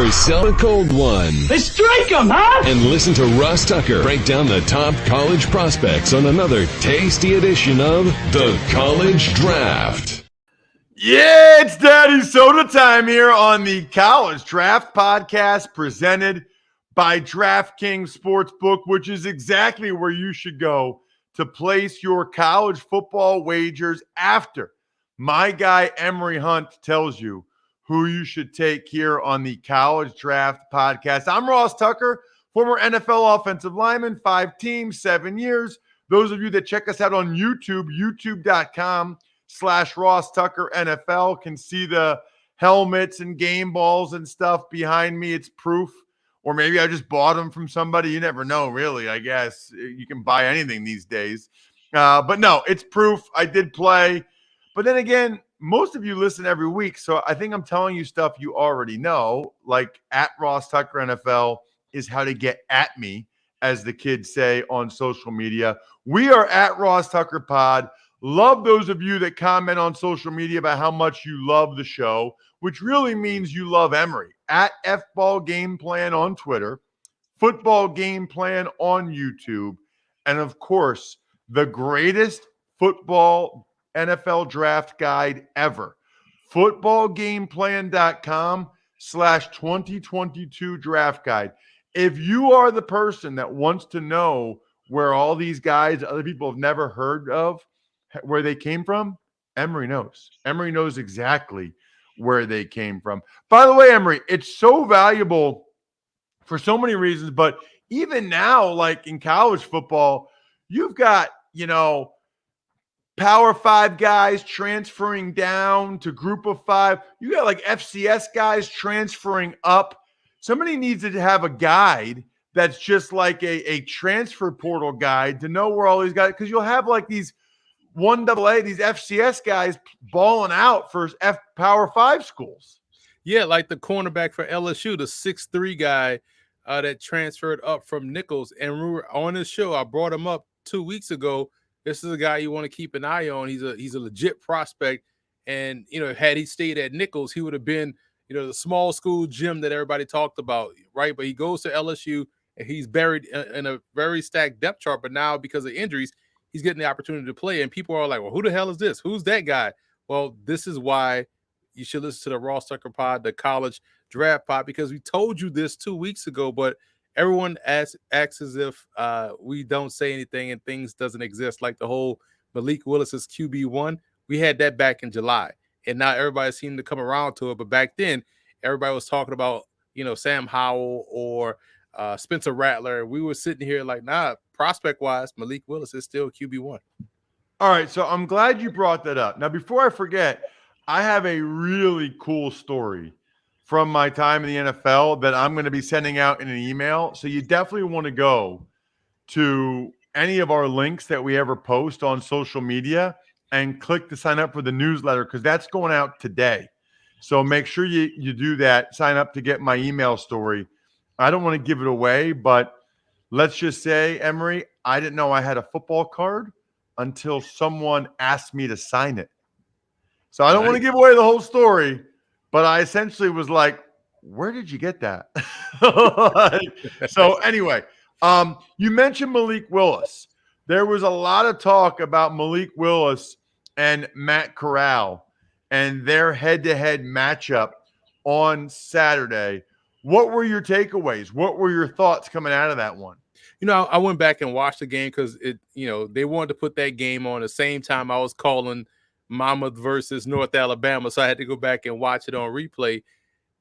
yourself a cold one. Let's strike 'em, huh? And listen to Ross Tucker break down the top college prospects on another tasty edition of The College Draft. Yeah, it's Daddy Soda time here on the College Draft Podcast presented by DraftKings Sportsbook, which is exactly where you should go to place your college football wagers after my guy Emory Hunt tells you who you should take here on the College Draft Podcast. I'm Ross Tucker, former NFL offensive lineman, 5 teams, 7 years. Those of you that check us out on YouTube, youtube.com/Ross Tucker NFL can see the helmets and game balls and stuff behind me. It's proof. Or maybe I just bought them from somebody. You never know, really, I guess. You can buy anything these days. But no, it's proof. I did play. But then again, most of you listen every week, so I think I'm telling you stuff you already know, like at Ross Tucker NFL is how to get at me, as the kids say on social media. We are at Ross Tucker Pod. Love those of you that comment on social media about how much you love the show, which really means you love Emory. At FBall Game Plan on Twitter, Football Game Plan on YouTube, and of course, the greatest football NFL draft guide ever, footballgameplan.com/2022 draft guide. If you are the person that wants to know where all these guys other people have never heard of, where they came from, Emory knows. Emory knows exactly where they came from. By the way, Emory, it's so valuable for so many reasons, but even now, like in college football, you've got, Power 5 guys transferring down to Group of 5. You got like FCS guys transferring up. Somebody needs to have a guide that's just like a transfer portal guide to know where all these guys, because you'll have like these 1AA, these FCS guys balling out for Power 5 schools. Yeah, like the cornerback for LSU, the 6'3" guy that transferred up from Nichols. And remember, on this show, I brought him up 2 weeks ago. This is a guy you want to keep an eye on. He's a legit prospect. And, had he stayed at Nichols, he would have been, the small school gym that everybody talked about, right? But he goes to LSU, and he's buried in a very stacked depth chart. But now, because of injuries, he's getting the opportunity to play. And people are like, well, who the hell is this? Who's that guy? Well, this is why you should listen to the Ross Tucker Pod, the College Draft Pod, because we told you this 2 weeks ago, but everyone acts as if we don't say anything and things doesn't exist, like the whole Malik Willis's QB1. We had that back in July, and now everybody seemed to come around to it. But back then, everybody was talking about, Sam Howell or Spencer Rattler. We were sitting here like, nah, prospect-wise, Malik Willis is still QB1. All right, so I'm glad you brought that up. Now, before I forget, I have a really cool story from my time in the NFL that I'm going to be sending out in an email. So you definitely want to go to any of our links that we ever post on social media and click to sign up for the newsletter, because that's going out today. So make sure you do that. Sign up to get my email story. I don't want to give it away, but let's just say, Emory, I didn't know I had a football card until someone asked me to sign it. So I don't want to give away the whole story, but I essentially was like, where did you get that? So anyway, you mentioned Malik Willis. There was a lot of talk about Malik Willis and Matt Corral and their head-to-head matchup on Saturday. What were your takeaways? What were your thoughts coming out of that one? I went back and watched the game because they wanted to put that game on the same time I was calling Monmouth versus North Alabama, so I had to go back and watch it on replay.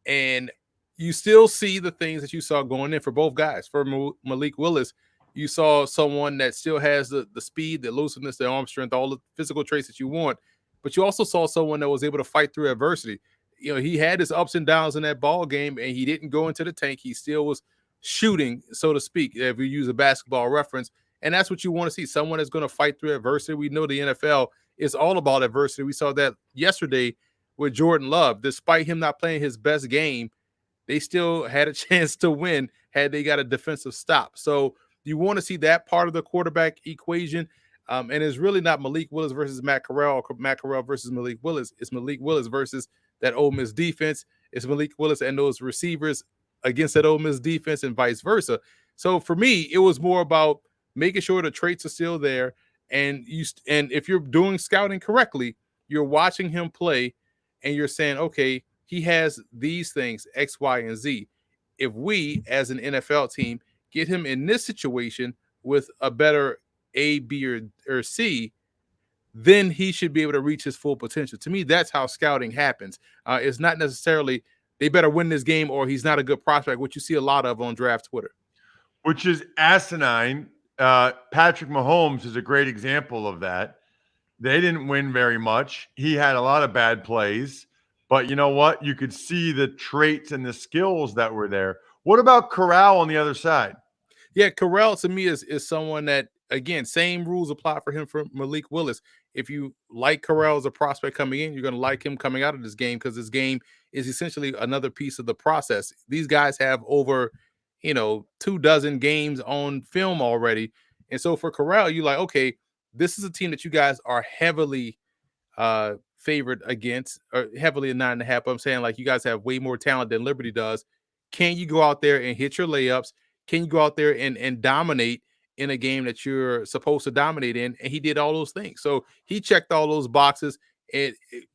And you still see the things that you saw going in for both guys. For Malik Willis, you saw someone that still has the speed, the looseness, the arm strength, all the physical traits that you want. But you also saw someone that was able to fight through adversity. He had his ups and downs in that ball game, and he didn't go into the tank. He still was shooting, so to speak, if you use a basketball reference. And that's what you want to see, someone that's going to fight through adversity. We know the NFL is all about adversity. We saw that yesterday with Jordan Love. Despite him not playing his best game, they still had a chance to win had they got a defensive stop. So you want to see that part of the quarterback equation. And it's really not Malik Willis versus Matt Corral or Matt Corral versus Malik Willis. It's Malik Willis versus that Ole Miss defense. it's Malik Willis and those receivers against that Ole Miss defense and vice versa. So for me, it was more about making sure the traits are still there. And if you're doing scouting correctly, you're watching him play and you're saying, okay, he has these things, X, Y, and Z. If we, as an NFL team, get him in this situation with a better A, B, or C, then he should be able to reach his full potential. To me, that's how scouting happens. It's not necessarily they better win this game or he's not a good prospect, which you see a lot of on draft Twitter. Which is asinine. Patrick Mahomes is a great example of that. They didn't win very much. He had a lot of bad plays, but you know what? You could see the traits and the skills that were there. What about Corral on the other side? Yeah, Corral to me is someone that, again, same rules apply for him for Malik Willis. If you like Corral as a prospect coming in, you're going to like him coming out of this game because this game is essentially another piece of the process. These guys have over, 24 games on film already. And so for Corral, you're like, okay, this is a team that you guys are heavily favored against, or heavily a 9.5. I'm saying, like, you guys have way more talent than Liberty does. Can you go out there and hit your layups? Can you go out there and dominate in a game that you're supposed to dominate in? And he did all those things. So he checked all those boxes. And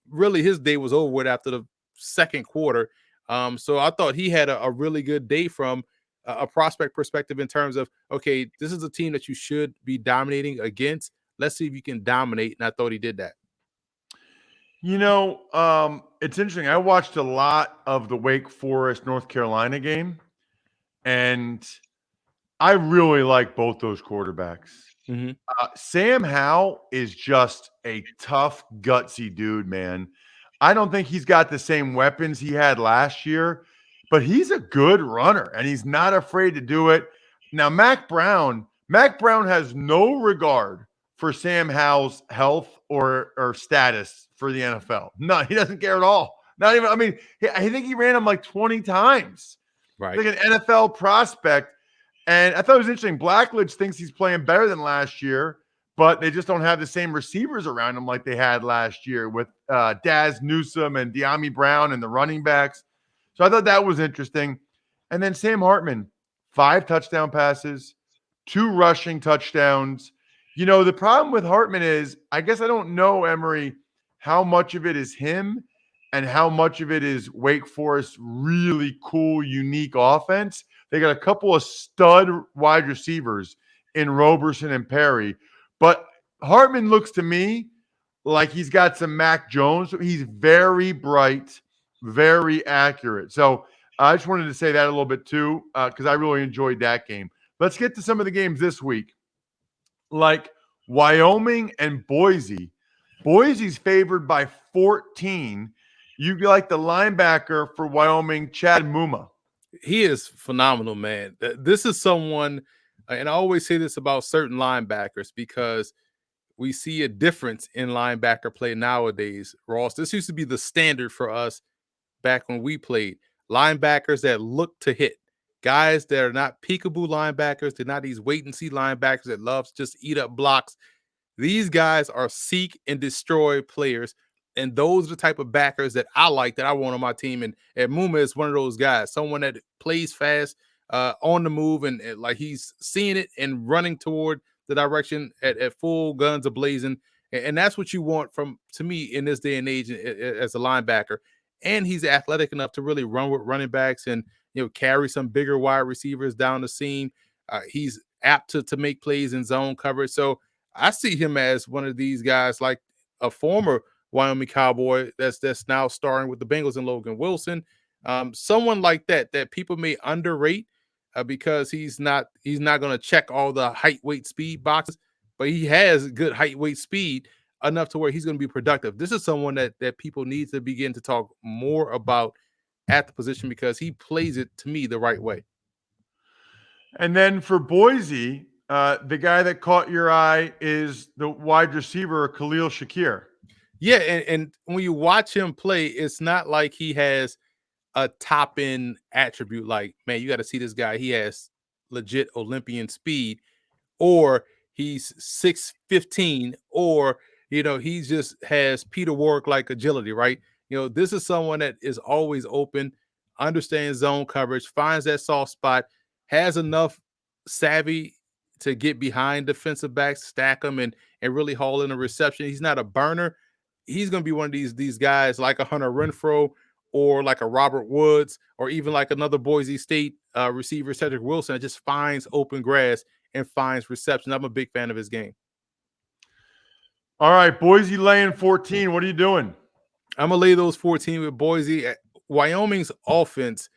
really, his day was over with after the second quarter. So I thought he had a really good day from a prospect perspective in terms of, okay, this is a team that you should be dominating against. Let's see if you can dominate. And I thought he did that. It's interesting. I watched a lot of the Wake Forest North Carolina game, and I really like both those quarterbacks. Mm-hmm. Sam Howell is just a tough, gutsy dude, man. I don't think he's got the same weapons he had last year, but he's a good runner, and he's not afraid to do it. Now, Mac Brown has no regard for Sam Howell's health or status for the NFL. No, he doesn't care at all. Not even, I think he ran him like 20 times. Right. Like an NFL prospect. And I thought it was interesting. Blackledge thinks he's playing better than last year, but they just don't have the same receivers around him like they had last year with Daz Newsome and De'Ami Brown and the running backs. So I thought that was interesting. And then Sam Hartman, 5 touchdown passes, 2 rushing touchdowns. The problem with Hartman is, I guess I don't know, Emory, how much of it is him and how much of it is Wake Forest's really cool, unique offense. They got a couple of stud wide receivers in Roberson and Perry. But Hartman looks to me like he's got some Mac Jones. He's very bright, very accurate. So I just wanted to say that a little bit too, because I really enjoyed that game. Let's get to some of the games this week. Like Wyoming and Boise. Boise's favored by 14. You like the linebacker for Wyoming, Chad Muma. He is phenomenal, man. This is someone, and I always say this about certain linebackers because we see a difference in linebacker play nowadays. Ross, this used to be the standard for us back when we played. Linebackers that look to hit. Guys that are not peekaboo linebackers. They're not these wait-and-see linebackers that love to just eat up blocks. These guys are seek and destroy players. And those are the type of backers that I like, that I want on my team. And Muma is one of those guys, someone that plays fast, on the move, and like he's seeing it and running toward the direction at full guns ablazing. And that's what you want to me in this day and age as a linebacker. And he's athletic enough to really run with running backs and carry some bigger wide receivers down the seam. He's apt to make plays in zone coverage. So I see him as one of these guys, like a former Wyoming Cowboy that's now starring with the Bengals and Logan Wilson. Someone like that people may underrate because he's not going to check all the height, weight, speed boxes, but he has good height, weight, speed enough to where he's going to be productive. This is someone that people need to begin to talk more about at the position because he plays it, to me, the right way. And then for Boise, the guy that caught your eye is the wide receiver, Khalil Shakir. Yeah, and when you watch him play, it's not like he has a top-end attribute like, man, you got to see this guy. He has legit Olympian speed, or he's 6'15", or he just has Peter Warwick like agility, right? This is someone that is always open, understands zone coverage, finds that soft spot, has enough savvy to get behind defensive backs, stack them, and really haul in a reception. He's not a burner. He's going to be one of these guys like a Hunter Renfro or like a Robert Woods or even like another Boise State receiver, Cedric Wilson, that just finds open grass and finds reception. I'm a big fan of his game. All right, Boise laying 14. What are you doing? I'm going to lay those 14 with Boise. Wyoming's offense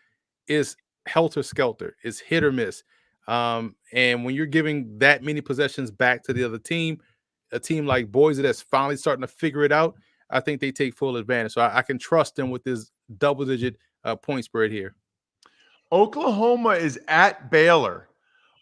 is helter-skelter. It's hit or miss. And when you're giving that many possessions back to the other team, a team like Boise that's finally starting to figure it out, I think they take full advantage. So I can trust them with this double-digit point spread here. Oklahoma is at Baylor.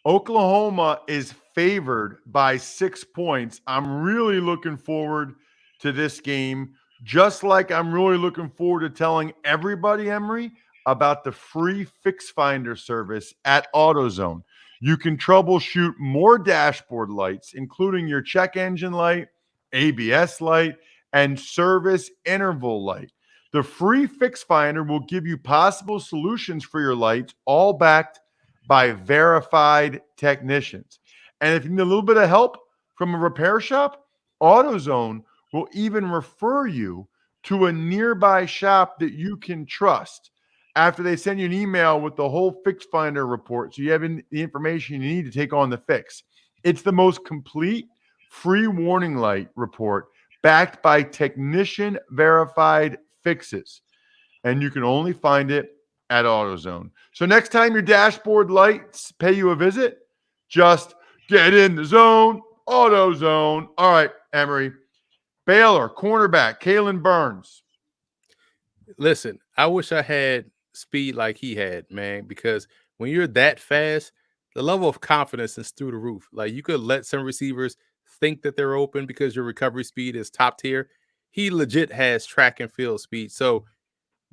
Oklahoma is favored by 6 points. I'm really looking forward to this game, just like I'm really looking forward to telling everybody, Emory, about the free Fix Finder service at AutoZone. You can troubleshoot more dashboard lights, including your check engine light, ABS light, and service interval light. The free Fix Finder will give you possible solutions for your lights, all backed by verified technicians. And if you need a little bit of help from a repair shop, AutoZone will even refer you to a nearby shop that you can trust after they send you an email with the whole Fix Finder report, so you have the information you need to take on the fix. It's the most complete free warning light report backed by technician verified fixes, and you can only find it at AutoZone. So next time your dashboard lights pay you a visit, just get in the zone, AutoZone. All right, Emory. Baylor, cornerback, Kalen Burns. Listen, I wish I had speed like he had, man, because when you're that fast, the level of confidence is through the roof. Like, you could let some receivers think that they're open because your recovery speed is top tier. He legit has track and field speed. So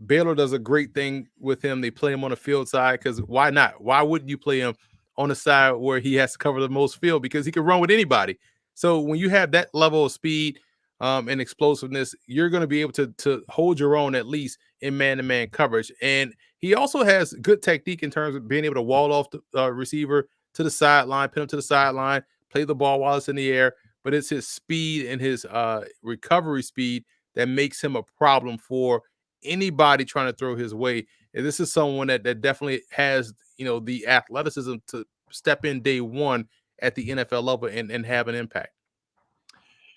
Baylor does a great thing with him. They play him on the field side because why not? Why wouldn't you play him on the side where he has to cover the most field? Because he can run with anybody. So when you have that level of speed and explosiveness, you're going to be able to hold your own at least in man-to-man coverage. And he also has good technique in terms of being able to wall off the receiver to the sideline, pin him to the sideline, play the ball while it's in the air. But it's his speed and his recovery speed that makes him a problem for anybody trying to throw his way. And this is someone that definitely has, the athleticism to step in day one at the NFL level and have an impact.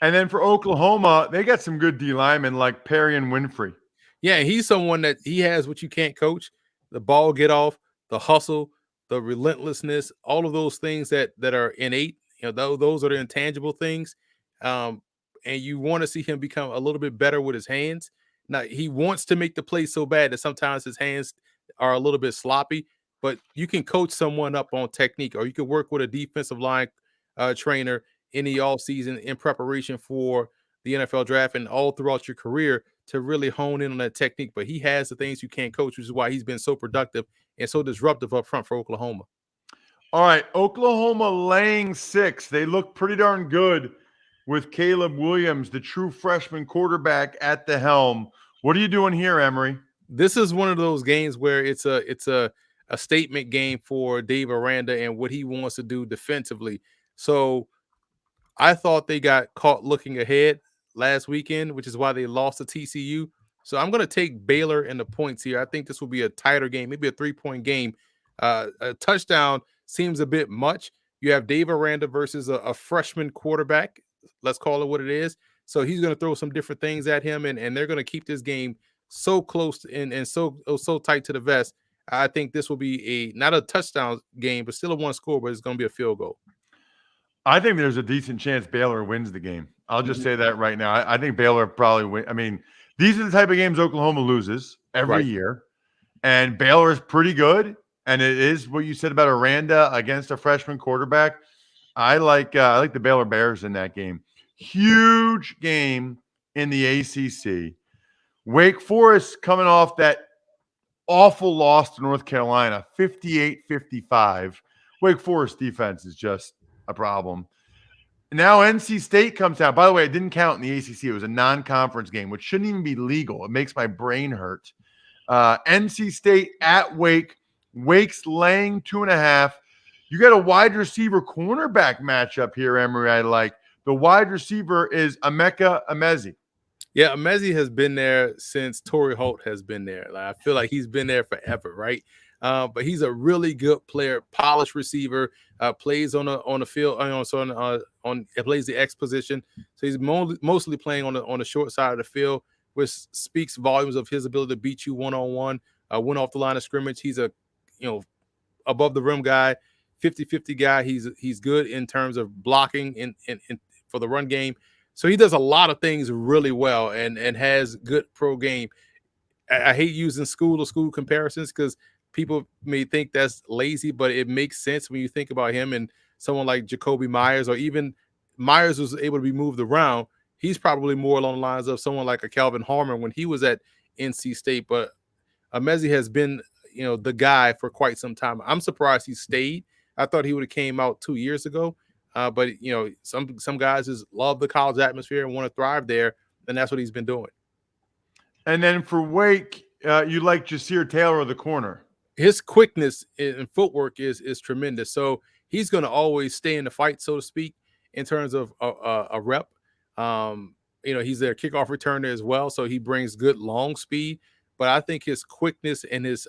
And then for Oklahoma, they got some good D linemen like Perry and Winfrey. Yeah, he's someone that he has what you can't coach: the ball get off, the hustle, the relentlessness, all of those things that are innate. Those are the intangible things. And you want to see him become a little bit better with his hands. Now, he wants to make the play so bad that sometimes his hands are a little bit sloppy, but you can coach someone up on technique, or you can work with a defensive line trainer in the offseason in preparation for the NFL draft and all throughout your career to really hone in on that technique. But he has the things you can't coach, which is why he's been so productive and so disruptive up front for Oklahoma. All right, Oklahoma laying 6. They look pretty darn good with Caleb Williams, the true freshman quarterback, at the helm. What are you doing here, Emory? This is one of those games where it's a statement game for Dave Aranda and what he wants to do defensively. So I thought they got caught looking ahead last weekend, which is why they lost to TCU. So I'm going to take Baylor in the points here. I think this will be a tighter game, maybe a 3-point game. A touchdown seems a bit much. You have Dave Aranda versus a freshman quarterback. Let's call it what it is. So he's going to throw some different things at him, and they're going to keep this game so close and so tight to the vest. I think this will be not a touchdown game, but still a one score, but it's going to be a field goal. I think there's a decent chance Baylor wins the game. I'll just say that right now. I think Baylor probably win. I mean, these are the type of games Oklahoma loses every year, and Baylor is pretty good. And it is what you said about Aranda against a freshman quarterback. I like the Baylor Bears in that game. Huge game in the ACC. Wake Forest coming off that awful loss to North Carolina, 58-55. Wake Forest defense is just a problem. Now NC State comes out. By the way, it didn't count in the ACC. It was a non-conference game, which shouldn't even be legal. It makes my brain hurt. NC State at Wake. Wake's laying 2.5. You got a wide receiver cornerback matchup here, Emory. I like. The wide receiver is Emeka Emezi. Yeah, Messi has been there since Torrey Holt has been there. Like, I feel like he's been there forever, right? But he's a really good player, polished receiver. Plays on the field, plays the X position. So he's mostly playing on the short side of the field, which speaks volumes of his ability to beat you one-on-one, win off the line of scrimmage. He's a above the rim guy, 50-50 guy. He's good in terms of blocking in for the run game. So he does a lot of things really well and has good pro game. I hate using school-to-school comparisons because people may think that's lazy, but it makes sense when you think about him and someone like Jacoby Myers, or even Myers was able to be moved around. He's probably more along the lines of someone like a Calvin Harmon when he was at NC State. But Emezi has been, the guy for quite some time. I'm surprised he stayed. I thought he would have came out 2 years ago. But some guys just love the college atmosphere and want to thrive there, and that's what he's been doing. And then for Wake, you like Jasir Taylor of the corner. His quickness and footwork is tremendous. So he's going to always stay in the fight, so to speak, in terms of a rep. He's their kickoff returner as well, so he brings good long speed. But I think his quickness and his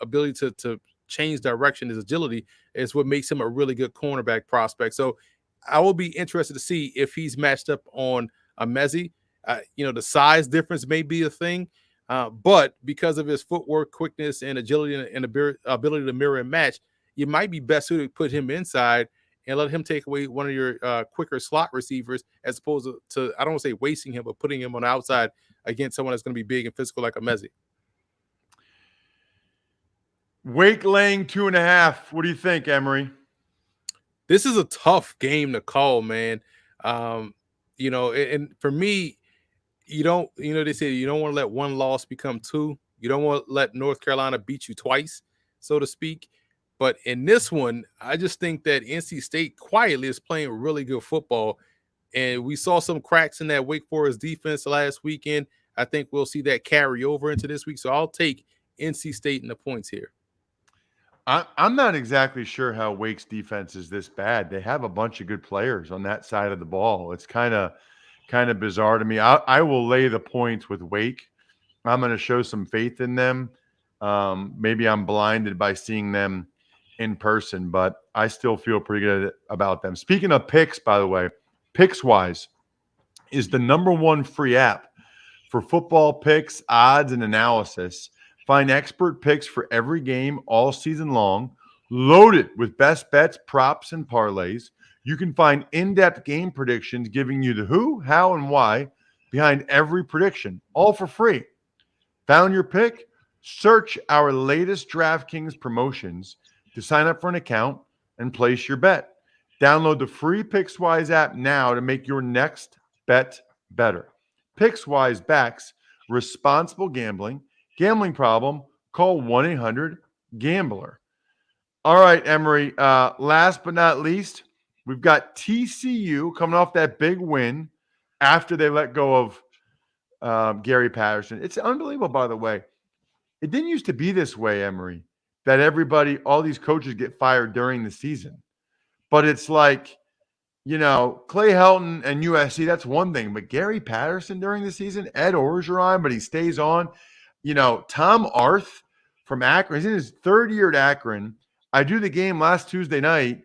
ability to change direction, his agility, is what makes him a really good cornerback prospect. So I will be interested to see if he's matched up on Emezi. The size difference may be a thing, but because of his footwork, quickness, and agility and ability to mirror and match, you might be best suited to put him inside and let him take away one of your quicker slot receivers, as opposed to I don't want to say wasting him, but putting him on the outside against someone that's going to be big and physical like Emezi. Wake laying 2.5. What do you think, Emory? This is a tough game to call, man. And for me, they say you don't want to let one loss become two. You don't want to let North Carolina beat you twice, so to speak. But in this one, I just think that NC State quietly is playing really good football. And we saw some cracks in that Wake Forest defense last weekend. I think we'll see that carry over into this week. So I'll take NC State in the points here. I'm not exactly sure how Wake's defense is this bad. They have a bunch of good players on that side of the ball. It's kind of bizarre to me. I will lay the points with Wake. I'm going to show some faith in them. Maybe I'm blinded by seeing them in person, but I still feel pretty good about them. Speaking of picks, by the way, PicksWise is the #1 free app for football picks, odds, and analysis. Find expert picks for every game all season long, loaded with best bets, props, and parlays. You can find in-depth game predictions giving you the who, how, and why behind every prediction, all for free. Found your pick? Search our latest DraftKings promotions to sign up for an account and place your bet. Download the free PicksWise app now to make your next bet better. PicksWise backs responsible gambling. Gambling problem? Call 1-800-GAMBLER. All right, Emory. Last but not least, we've got TCU coming off that big win after they let go of Gary Patterson. It's unbelievable, by the way. It didn't used to be this way, Emory, that all these coaches get fired during the season. But it's like, Clay Helton and USC, that's one thing. But Gary Patterson during the season, Ed Orgeron, but he stays on. Tom Arth from Akron, he's in his third year at Akron. I do the game last Tuesday night.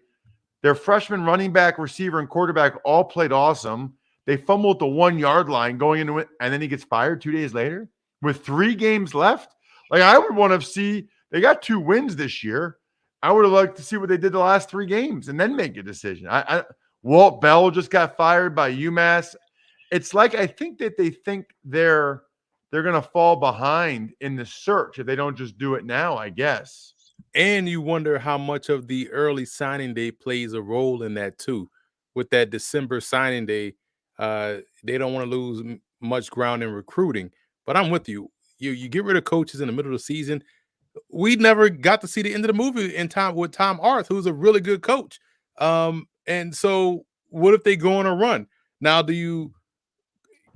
Their freshman running back, receiver, and quarterback all played awesome. They fumbled at the 1-yard line going into it, and then he gets fired 2 days later with 3 games left. Like, I would want to see, they got 2 wins this year. I would have liked to see what they did the last 3 games and then make a decision. Walt Bell just got fired by UMass. It's like, I think that they think they're going to fall behind in the search if they don't just do it now, I guess. And you wonder how much of the early signing day plays a role in that too. With that December signing day, they don't want to lose much ground in recruiting. But I'm with you. You get rid of coaches in the middle of the season. We never got to see the end of the movie in time with Tom Arth, who's a really good coach. And so what if they go on a run? Now, do you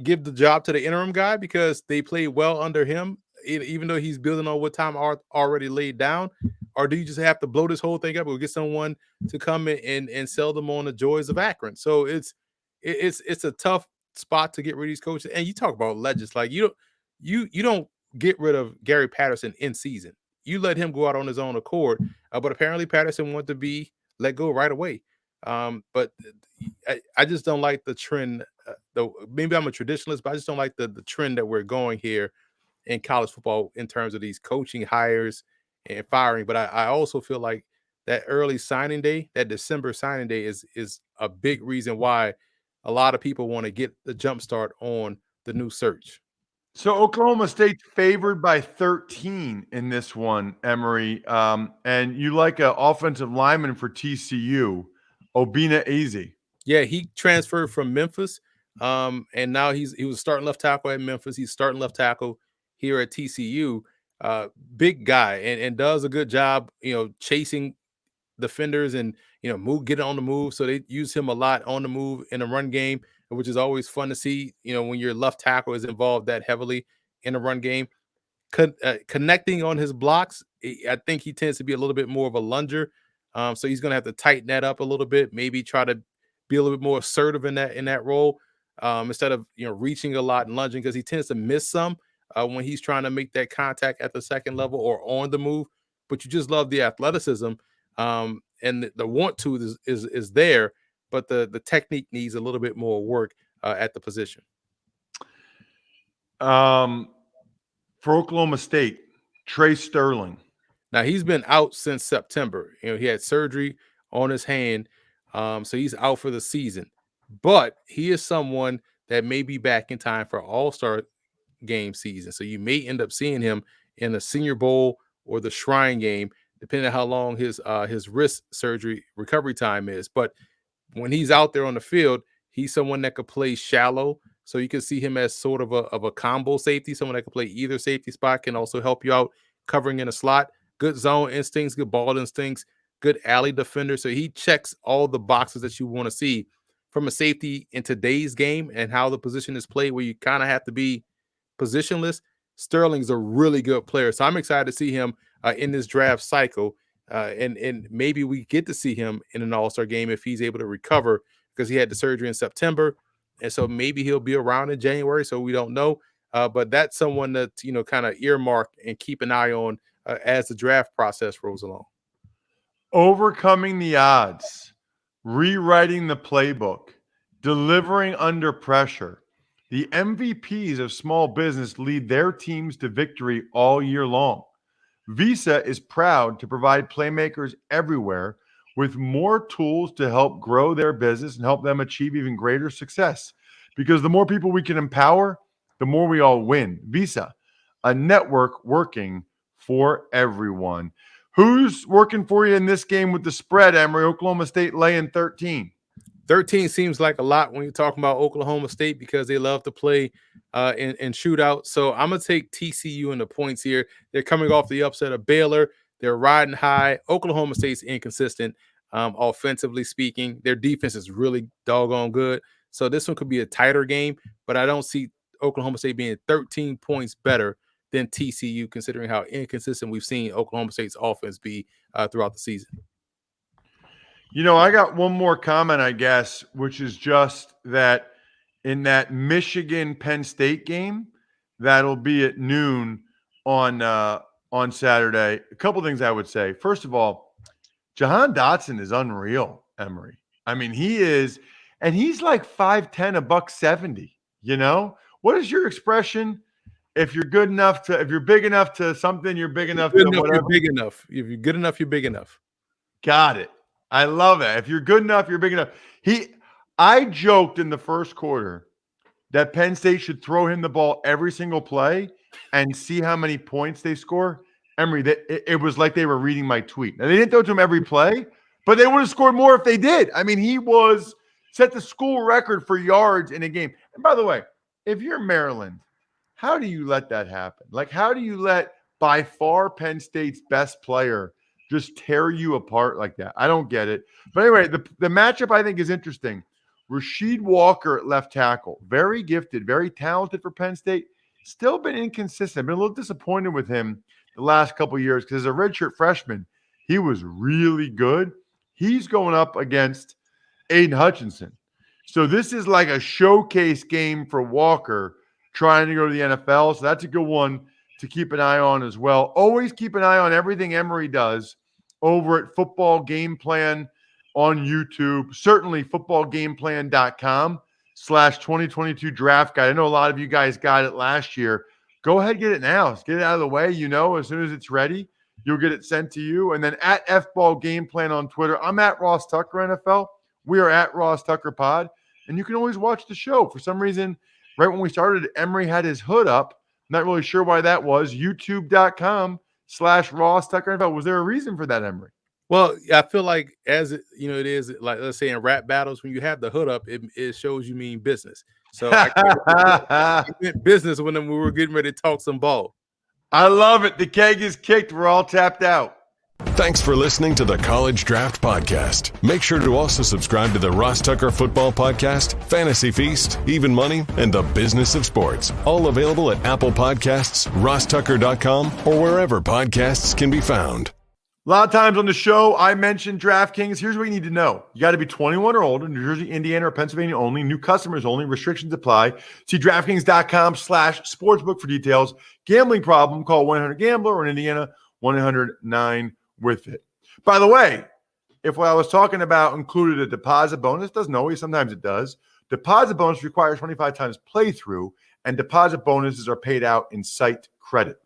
give the job to the interim guy because they played well under him, even though he's building on what time already laid down? Or do you just have to blow this whole thing up or get someone to come in and sell them on the joys of Akron? So it's a tough spot to get rid of these coaches. And you talk about legends, like you don't get rid of Gary Patterson in season. You let him go out on his own accord. But apparently Patterson wanted to be let go right away. But I just don't like the trend. Maybe I'm a traditionalist, but I just don't like the trend that we're going here in college football in terms of these coaching hires and firing. But I also feel like that early signing day, that December signing day, is a big reason why a lot of people want to get the jump start on the new search. So Oklahoma State's favored by 13 in this one, Emory. And you like an offensive lineman for TCU, Obina Eze. Yeah, he transferred from Memphis, and now he was starting left tackle at Memphis. He's starting left tackle here at TCU. Big guy and does a good job, chasing defenders and getting on the move. So they use him a lot on the move in the run game, which is always fun to see. When your left tackle is involved that heavily in the run game. Connecting on his blocks, I think he tends to be a little bit more of a lunger. So he's going to have to tighten that up a little bit, maybe try to be a little bit more assertive in that role, instead of reaching a lot and lunging, because he tends to miss some when he's trying to make that contact at the second level or on the move. But you just love the athleticism, and the want to is there, but the technique needs a little bit more work at the position. For Oklahoma State, Trey Sterling. Now, he's been out since September. He had surgery on his hand, so he's out for the season. But he is someone that may be back in time for All-Star game season. So you may end up seeing him in the Senior Bowl or the Shrine Game, depending on how long his wrist surgery recovery time is. But when he's out there on the field, he's someone that could play shallow. So you can see him as sort of a combo safety, someone that can play either safety spot, can also help you out covering in a slot. Good zone instincts, good ball instincts, good alley defender. So he checks all the boxes that you want to see from a safety in today's game and how the position is played, where you kind of have to be positionless. Sterling's a really good player. So I'm excited to see him in this draft cycle. And maybe we get to see him in an All-Star game if he's able to recover, because he had the surgery in September. And so maybe he'll be around in January. So we don't know. But that's someone that, kind of earmark and keep an eye on as the draft process rolls along. Overcoming the odds, rewriting the playbook, delivering under pressure. The MVPs of small business lead their teams to victory all year long. Visa is proud to provide playmakers everywhere with more tools to help grow their business and help them achieve even greater success. Because the more people we can empower, the more we all win. Visa, a network working for everyone. Who's working for you in this game with the spread, Emory? Oklahoma State laying 13. 13 seems like a lot when you're talking about Oklahoma State, because they love to play in shootout. So I'm going to take TCU in the points here. They're coming off the upset of Baylor. They're riding high. Oklahoma State's inconsistent, offensively speaking. Their defense is really doggone good. So this one could be a tighter game, but I don't see Oklahoma State being 13 points better than TCU, considering how inconsistent we've seen Oklahoma State's offense be throughout the season. I got one more comment, I guess, which is just that in that Michigan-Penn State game, that'll be at noon on Saturday. A couple things I would say. First of all, Jahan Dotson is unreal, Emory. I mean, he is, and he's like 5'10", $170. What is your expression? If you're good enough to, if you're big enough to something, you're big enough to whatever. You're big enough. If you're good enough, you're big enough. Got it. I love it. If you're good enough, you're big enough. I joked in the first quarter that Penn State should throw him the ball every single play and see how many points they score. Emory, it was like they were reading my tweet. Now, they didn't throw it to him every play, but they would have scored more if they did. I mean, he set the school record for yards in a game. And by the way, if you're Maryland, how do you let that happen? Like, how do you let by far Penn State's best player just tear you apart like that? I don't get it. But anyway, the matchup I think is interesting. Rasheed Walker at left tackle, very gifted, very talented for Penn State. Still been inconsistent. I've been a little disappointed with him the last couple of years because as a redshirt freshman, he was really good. He's going up against Aiden Hutchinson. So this is like a showcase game for Walker trying to go to the NFL. So that's a good one to keep an eye on as well. Always keep an eye on everything Emory does over at Football Game Plan on YouTube. Certainly footballgameplan.com/2022 draft guide. I know a lot of you guys got it last year. Go ahead, get it now. Let's get it out of the way. As soon as it's ready, you'll get it sent to you. And then at FBall Game Plan on Twitter, I'm at Ross Tucker NFL. We are at Ross Tucker Pod. And you can always watch the show. For some reason, right when we started, Emory had his hood up. Not really sure why that was. YouTube.com/Ross Tucker NFL. Was there a reason for that, Emory? Well, I feel like it is like, let's say in rap battles, when you have the hood up, it shows you mean business. So I meant business when we were getting ready to talk some ball. I love it. The keg is kicked. We're all tapped out. Thanks for listening to the College Draft Podcast. Make sure to also subscribe to the Ross Tucker Football Podcast, Fantasy Feast, Even Money, and The Business of Sports. All available at Apple Podcasts, rosstucker.com, or wherever podcasts can be found. A lot of times on the show, I mentioned DraftKings. Here's what you need to know. You got to be 21 or older, New Jersey, Indiana, or Pennsylvania only. New customers only. Restrictions apply. See DraftKings.com/sportsbook for details. Gambling problem, call 1-800-GAMBLER, or in Indiana, 1-800-9-WITH-IT. By the way, if what I was talking about included a deposit bonus, doesn't always, sometimes it does. Deposit bonus requires 25 times playthrough, and deposit bonuses are paid out in site credit.